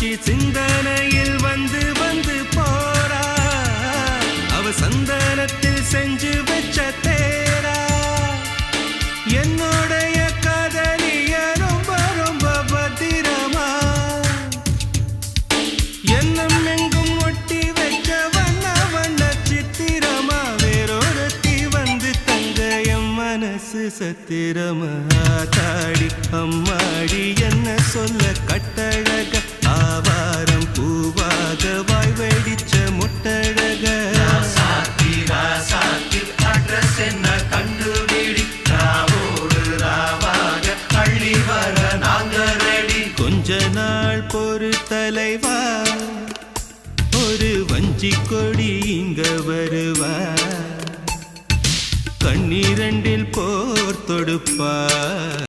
மீனாட்சி சிந்தனையில் வந்து வந்து போறா அவ சந்தனத்தில் செஞ்சு வச்ச தேரா என்னுடைய காதலிய ரொம்ப ரொம்ப பத்திரமா எண்ணம் எங்கும் ஒட்டி வச்ச வண்ண வண்ண சித்திரமா வேறொருத்தி வந்து தங்க என் மனசு சத்திரமா தாடி அம்மாடி என்ன சொல்ல கட்டழக ஆவாரம் பூவாக வாய் வெடிச்ச முட்டழக அட்ரஸ் என்ன கண்டுபிடி ராவோடு ராவாக அள்ளி வர நாங்க ரெடி கொஞ்ச நாள் பொறு தலைவா ஒரு வஞ்சி கொடி இங்க வருவா கண்ணீரண்டில் போர் தொடுப்பா